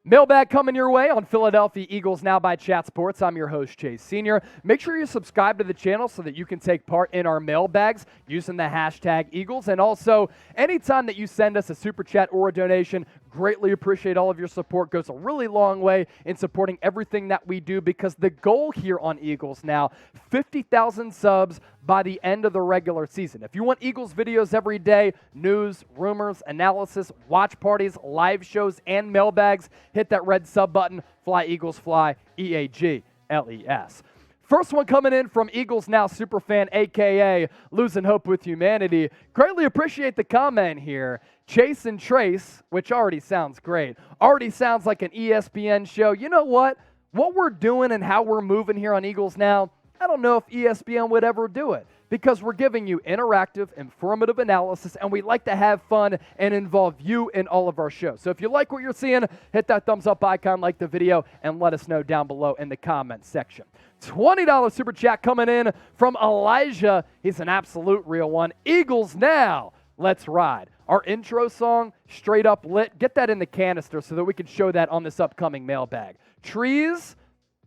Mailbag coming your way on Philadelphia Eagles Now by Chat Sports. I'm your host, Chase Sr. Make sure you subscribe to the channel so that you can take part in our mailbags using the hashtag Eagles. And also, anytime that you send us a super chat or a donation, greatly appreciate all of your support. Goes a really long way in supporting everything that we do, because the goal here on Eagles Now, 50,000 subs by the end of the regular season. If you want Eagles videos every day, news, rumors, analysis, watch parties, live shows, and mailbags, hit that red sub button. Fly Eagles Fly, EAGLES. First one coming in from Eagles Now superfan, a.k.a. Losing Hope with Humanity. Greatly appreciate the comment here. Chase and Trace, which already sounds great, already sounds like an ESPN show. You know what? What we're doing and how we're moving here on Eagles Now, I don't know if ESPN would ever do it, because we're giving you interactive, informative analysis, and we like to have fun and involve you in all of our shows. So if you like what you're seeing, hit that thumbs up icon, like the video, and let us know down below in the comments section. $20 super chat coming in from Elijah. He's an absolute real one. Eagles Now, let's ride. Our intro song, straight up lit. Get that in the canister so that we can show that on this upcoming mailbag. Trees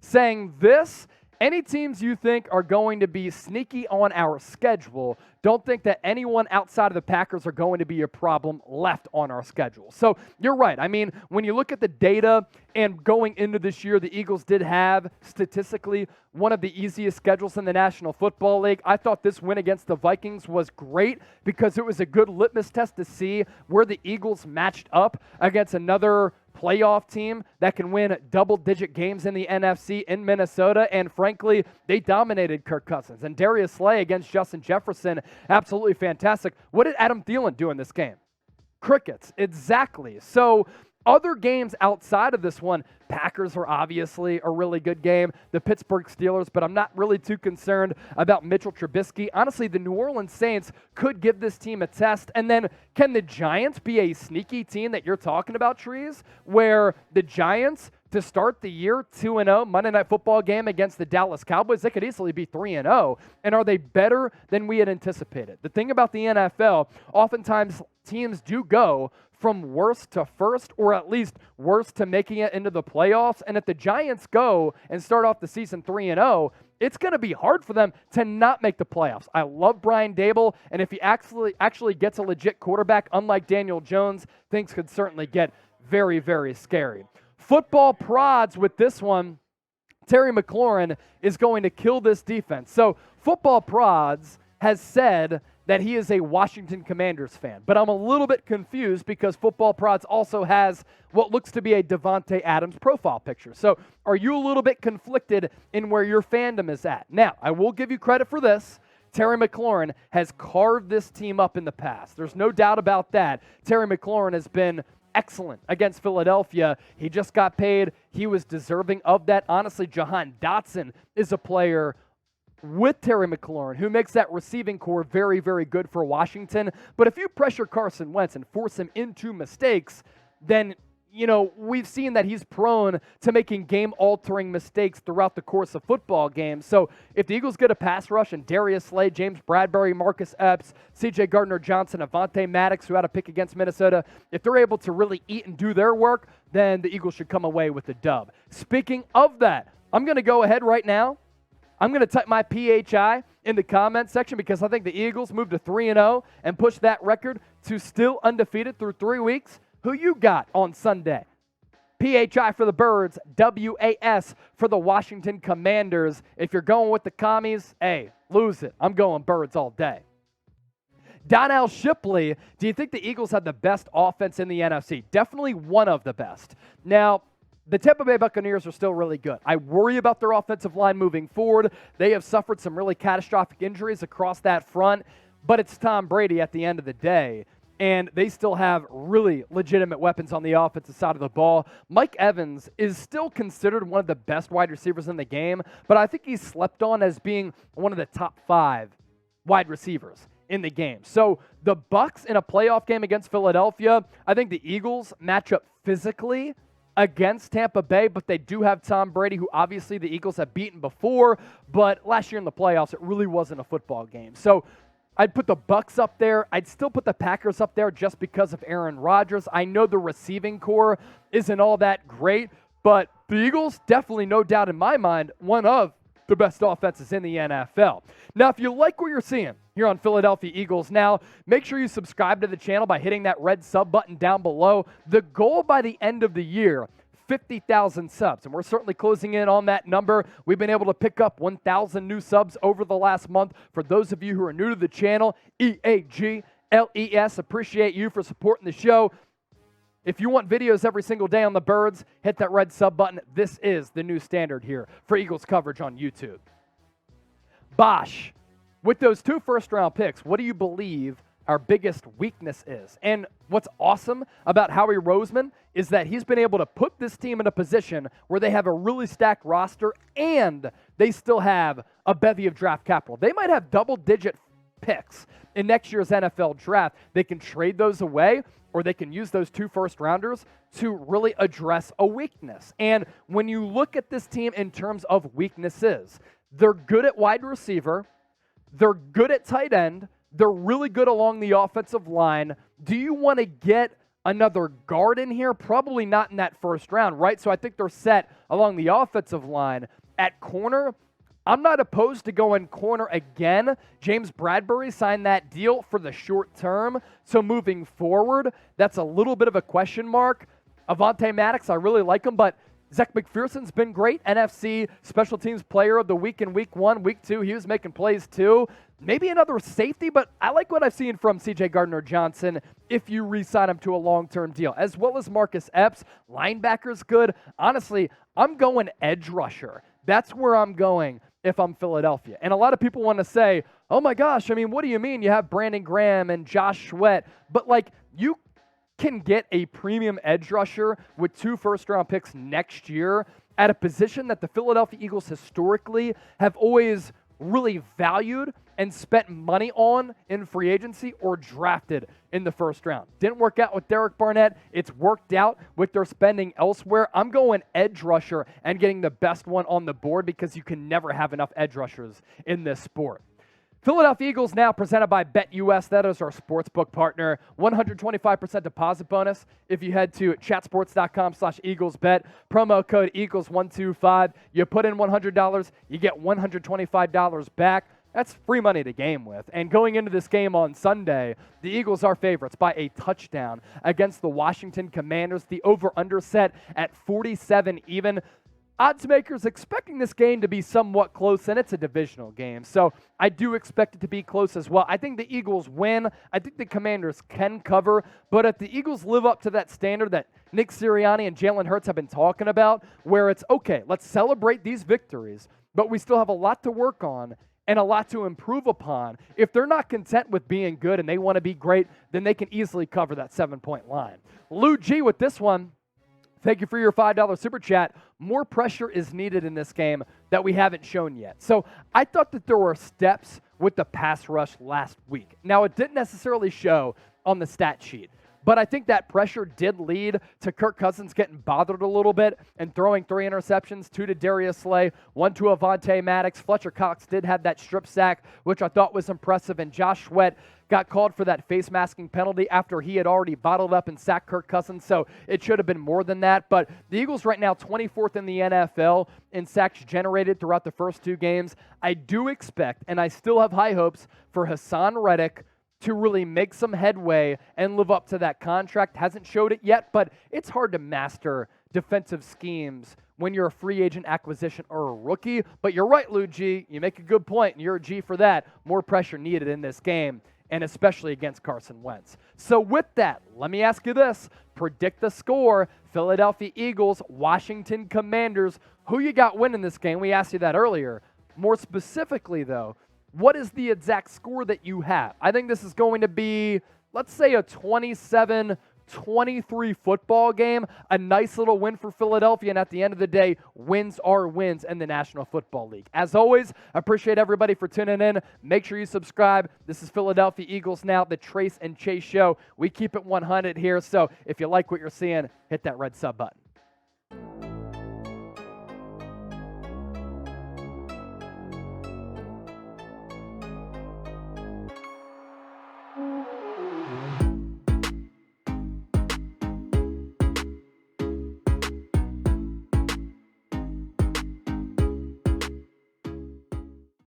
saying this: any teams you think are going to be sneaky on our schedule, don't think that anyone outside of the Packers are going to be a problem left on our schedule. So you're right. I mean, when you look at the data and going into this year, the Eagles did have statistically one of the easiest schedules in the National Football League. I thought this win against the Vikings was great because it was a good litmus test to see where the Eagles matched up against another playoff team that can win double-digit games in the NFC in Minnesota, and frankly, they dominated Kirk Cousins. And Darius Slay against Justin Jefferson, absolutely fantastic. What did Adam Thielen do in this game? Crickets, exactly. So other games outside of this one, Packers are obviously a really good game. The Pittsburgh Steelers, but I'm not really too concerned about Mitchell Trubisky. Honestly, the New Orleans Saints could give this team a test. And then can the Giants be a sneaky team that you're talking about, Trees, where the Giants, to start the year 2-0, Monday Night Football game against the Dallas Cowboys, they could easily be 3-0. And are they better than we had anticipated? The thing about the NFL, oftentimes teams do go from worst to first, or at least worst to making it into the playoffs. And if the Giants go and start off the season 3-0, it's going to be hard for them to not make the playoffs. I love Brian Dable, and if he actually gets a legit quarterback, unlike Daniel Jones, things could certainly get very, very scary. Football prods with this one. Terry McLaurin is going to kill this defense. So Football prods has said that he is a Washington Commanders fan. But I'm a little bit confused because Football Prods also has what looks to be a Devontae Adams profile picture. So are you a little bit conflicted in where your fandom is at? Now, I will give you credit for this. Terry McLaurin has carved this team up in the past. There's no doubt about that. Terry McLaurin has been excellent against Philadelphia. He just got paid. He was deserving of that. Honestly, Jahan Dotson is a player with Terry McLaurin who makes that receiving core very, very good for Washington. But if you pressure Carson Wentz and force him into mistakes, then, you know, we've seen that he's prone to making game-altering mistakes throughout the course of football games. So if the Eagles get a pass rush and Darius Slay, James Bradbury, Marcus Epps, C.J. Gardner-Johnson, Avonte Maddox, who had a pick against Minnesota, if they're able to really eat and do their work, then the Eagles should come away with the dub. Speaking of that, I'm going to go ahead right now. I'm going to type my PHI in the comment section because I think the Eagles moved to 3-0 and pushed that record to still undefeated through 3 weeks. Who you got on Sunday? PHI for the Birds, WAS for the Washington Commanders. If you're going with the commies, hey, lose it. I'm going Birds all day. Donnell Shipley, do you think the Eagles have the best offense in the NFC? Definitely one of the best. Now, the Tampa Bay Buccaneers are still really good. I worry about their offensive line moving forward. They have suffered some really catastrophic injuries across that front, but it's Tom Brady at the end of the day, and they still have really legitimate weapons on the offensive side of the ball. Mike Evans is still considered one of the best wide receivers in the game, but I think he's slept on as being one of the top 5 wide receivers in the game. So the Bucs in a playoff game against Philadelphia, I think the Eagles match up physically against Tampa Bay, but they do have Tom Brady, who obviously the Eagles have beaten before, but last year in the playoffs, it really wasn't a football game. So I'd put the Bucs up there. I'd still put the Packers up there just because of Aaron Rodgers. I know the receiving core isn't all that great, but the Eagles, definitely no doubt in my mind, one of the best offenses in the NFL. Now, if you like what you're seeing here on Philadelphia Eagles Now, make sure you subscribe to the channel by hitting that red sub button down below. The goal by the end of the year, 50,000 subs, and we're certainly closing in on that number. We've been able to pick up 1,000 new subs over the last month. For those of you who are new to the channel, EAGLES, appreciate you for supporting the show. If you want videos every single day on the Birds, hit that red sub button. This is the new standard here for Eagles coverage on YouTube. Bosch, with those 2 first-round picks, what do you believe our biggest weakness is? And what's awesome about Howie Roseman is that he's been able to put this team in a position where they have a really stacked roster and they still have a bevy of draft capital. They might have double-digit picks in next year's NFL draft. They can trade those away, or they can use those 2 first-rounders to really address a weakness. And when you look at this team in terms of weaknesses, they're good at wide receiver, they're good at tight end, they're really good along the offensive line. Do you want to get another guard in here? Probably not in that first round, right? So I think they're set along the offensive line. At corner, I'm not opposed to going corner again. James Bradbury signed that deal for the short term. So moving forward, that's a little bit of a question mark. Avonte Maddox, I really like him, but Zach McPherson's been great. NFC Special Teams Player of the Week in Week 1. Week 2, he was making plays too. Maybe another safety, but I like what I've seen from C.J. Gardner-Johnson if you re-sign him to a long-term deal, as well as Marcus Epps. Linebacker's good. Honestly, I'm going edge rusher. That's where I'm going if I'm Philadelphia. And a lot of people want to say, oh my gosh, I mean, what do you mean? You have Brandon Graham and Josh Sweat, but like you can get a premium edge rusher with 2 first-round picks next year at a position that the Philadelphia Eagles historically have always really valued and spent money on in free agency or drafted in the first round. Didn't work out with Derek Barnett. It's worked out with their spending elsewhere. I'm going edge rusher and getting the best one on the board because you can never have enough edge rushers in this sport. Philadelphia Eagles Now, presented by BetUS. That is our sportsbook partner. 125% deposit bonus if you head to chatsports.com/EaglesBet. Promo code Eagles125. You put in $100, you get $125 back. That's free money to game with. And going into this game on Sunday, the Eagles are favorites by a touchdown against the Washington Commanders. The over-under set at 47 even. Odds makers expecting this game to be somewhat close, and it's a divisional game. So I do expect it to be close as well. I think the Eagles win. I think the Commanders can cover. But if the Eagles live up to that standard that Nick Sirianni and Jalen Hurts have been talking about, where it's, okay, let's celebrate these victories, but we still have a lot to work on and a lot to improve upon. If they're not content with being good and they want to be great, then they can easily cover that 7-point line. Lou G with this one. Thank you for your $5 super chat. More pressure is needed in this game that we haven't shown yet. So I thought that there were steps with the pass rush last week. Now, it didn't necessarily show on the stat sheet, but I think that pressure did lead to Kirk Cousins getting bothered a little bit and throwing 3 interceptions, 2 to Darius Slay, 1 to Avonte Maddox. Fletcher Cox did have that strip sack, which I thought was impressive, and Josh Sweat got called for that face masking penalty after he had already bottled up and sacked Kirk Cousins, so it should have been more than that. But the Eagles right now 24th in the NFL in sacks generated throughout the first 2 games. I do expect, and I still have high hopes for Haason Reddick to really make some headway and live up to that contract. Hasn't showed it yet, but it's hard to master defensive schemes when you're a free agent acquisition or a rookie. But you're right, Lou G. You make a good point, and you're a G for that. More pressure needed in this game, and especially against Carson Wentz. So with that, let me ask you this. Predict the score. Philadelphia Eagles, Washington Commanders. Who you got winning this game? We asked you that earlier. More specifically, though, what is the exact score that you have? I think this is going to be, let's say, a 27-23 football game. A nice little win for Philadelphia, and at the end of the day, wins are wins in the National Football League. As always, I appreciate everybody for tuning in. Make sure you subscribe. This is Philadelphia Eagles Now, the Trace and Chase Show. We keep it 100 here, so if you like what you're seeing, hit that red sub button.